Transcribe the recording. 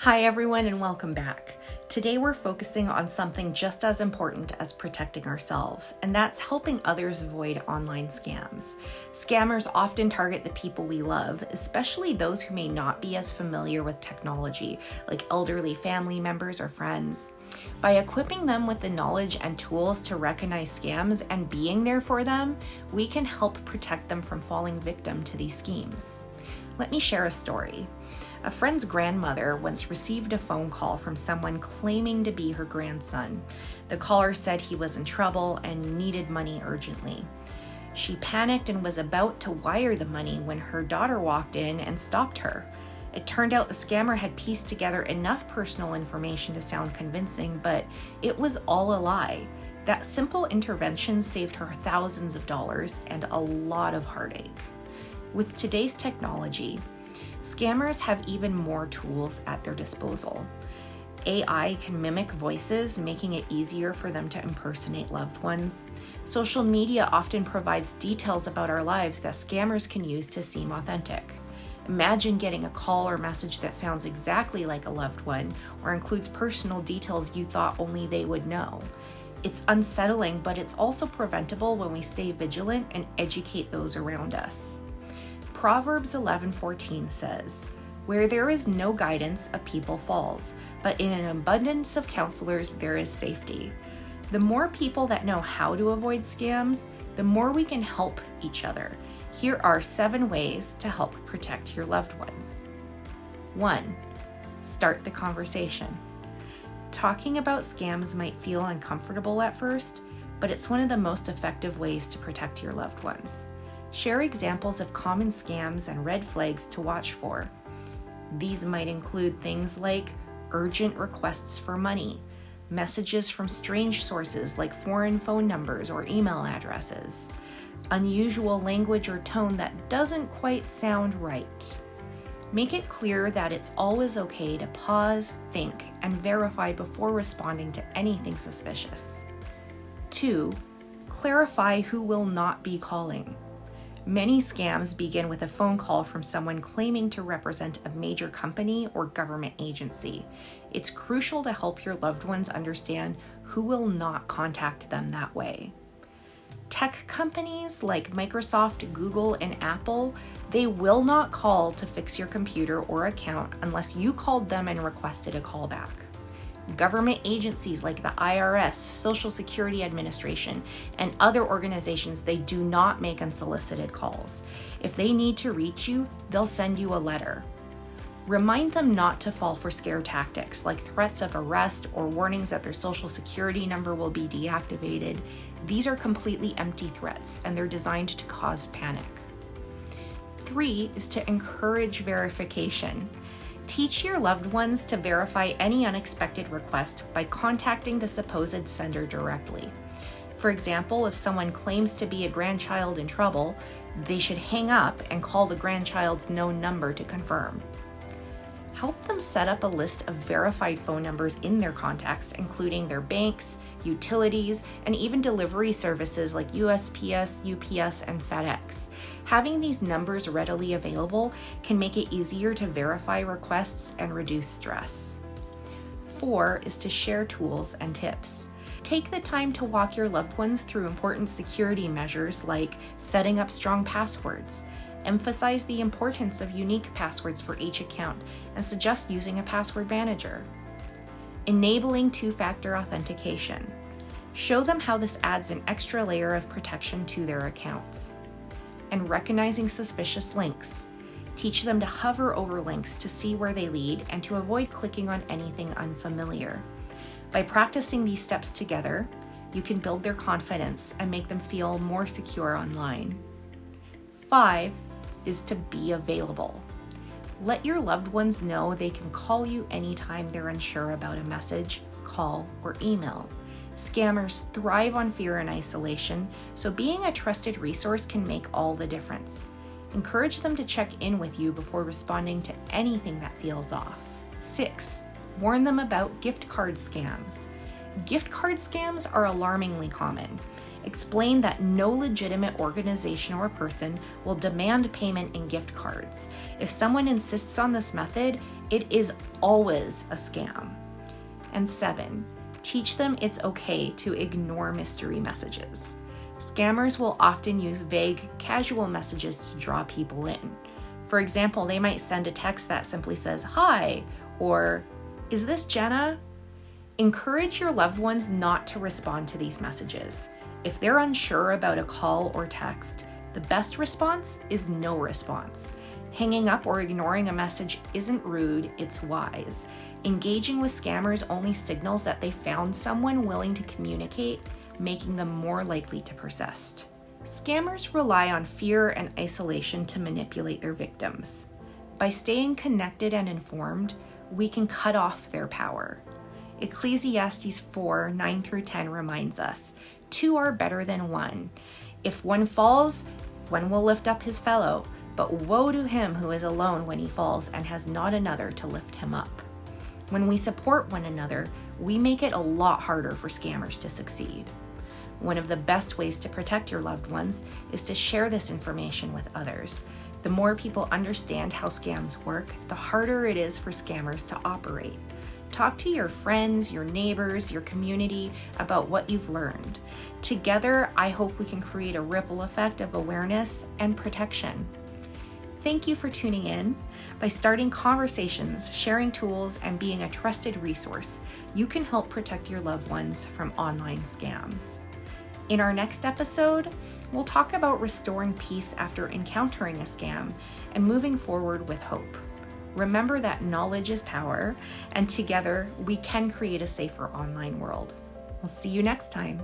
Hi everyone and welcome back. Today we're focusing on something just as important as protecting ourselves, and that's helping others avoid online scams. Scammers often target the people we love, especially those who may not be as familiar with technology, like elderly family members or friends. By equipping them with the knowledge and tools to recognize scams and being there for them, we can help protect them from falling victim to these schemes. Let me share a story. A friend's grandmother once received a phone call from someone claiming to be her grandson. The caller said he was in trouble and needed money urgently. She panicked and was about to wire the money when her daughter walked in and stopped her. It turned out the scammer had pieced together enough personal information to sound convincing, but it was all a lie. That simple intervention saved her thousands of dollars and a lot of heartache. With today's technology, scammers have even more tools at their disposal. AI can mimic voices, making it easier for them to impersonate loved ones. Social media often provides details about our lives that scammers can use to seem authentic. Imagine getting a call or message that sounds exactly like a loved one or includes personal details you thought only they would know. It's unsettling, but it's also preventable when we stay vigilant and educate those around us. Proverbs 11:14 says, "Where there is no guidance, a people falls, but in an abundance of counselors there is safety." The more people that know how to avoid scams, the more we can help each other. Here are 7 ways to help protect your loved ones. 1. Start the conversation. Talking about scams might feel uncomfortable at first, but it's one of the most effective ways to protect your loved ones. Share examples of common scams and red flags to watch for. These might include things like urgent requests for money, messages from strange sources like foreign phone numbers or email addresses, unusual language or tone that doesn't quite sound right. Make it clear that it's always okay to pause, think, and verify before responding to anything suspicious. 2. Clarify who will not be calling. Many scams begin with a phone call from someone claiming to represent a major company or government agency. It's crucial to help your loved ones understand who will not contact them that way. Tech companies like Microsoft, Google, and Apple, they will not call to fix your computer or account unless you called them and requested a callback. Government agencies like the IRS, Social Security Administration, and other organizations, they do not make unsolicited calls. If they need to reach you, they'll send you a letter. Remind them not to fall for scare tactics like threats of arrest or warnings that their Social Security number will be deactivated. These are completely empty threats, and they're designed to cause panic. 3 is to encourage verification. Teach your loved ones to verify any unexpected request by contacting the supposed sender directly. For example, if someone claims to be a grandchild in trouble, they should hang up and call the grandchild's known number to confirm. Help them set up a list of verified phone numbers in their contacts, including their banks, utilities, and even delivery services like USPS, UPS, and FedEx. Having these numbers readily available can make it easier to verify requests and reduce stress. 4 is to share tools and tips. Take the time to walk your loved ones through important security measures like setting up strong passwords. Emphasize the importance of unique passwords for each account and suggest using a password manager. Enabling 2-factor authentication. Show them how this adds an extra layer of protection to their accounts. And recognizing suspicious links. Teach them to hover over links to see where they lead and to avoid clicking on anything unfamiliar. By practicing these steps together, you can build their confidence and make them feel more secure online. 5 is to be available. Let your loved ones know they can call you anytime they're unsure about a message, call, or email. Scammers thrive on fear and isolation, so being a trusted resource can make all the difference. Encourage them to check in with you before responding to anything that feels off. 6. Warn them about gift card scams. Gift card scams are alarmingly common. Explain that no legitimate organization or person will demand payment in gift cards. If someone insists on this method, It is always a scam. And 7, teach them it's okay to ignore mystery messages. Scammers will often use vague, casual messages to draw people in. For example, they might send a text that simply says, "Hi," or "Is this Jenna?" Encourage your loved ones not to respond to these messages. If they're unsure about a call or text, the best response is no response. Hanging up or ignoring a message isn't rude, it's wise. Engaging with scammers only signals that they found someone willing to communicate, making them more likely to persist. Scammers rely on fear and isolation to manipulate their victims. By staying connected and informed, we can cut off their power. Ecclesiastes 4:9-10 reminds us, 2 are better than 1. If one falls, one will lift up his fellow, but woe to him who is alone when he falls and has not another to lift him up. When we support one another, we make it a lot harder for scammers to succeed. One of the best ways to protect your loved ones is to share this information with others. The more people understand how scams work, the harder it is for scammers to operate. Talk to your friends, your neighbors, your community about what you've learned. Together, I hope we can create a ripple effect of awareness and protection. Thank you for tuning in. By starting conversations, sharing tools, and being a trusted resource, you can help protect your loved ones from online scams. In our next episode, we'll talk about restoring peace after encountering a scam and moving forward with hope. Remember that knowledge is power, and together we can create a safer online world. We'll see you next time.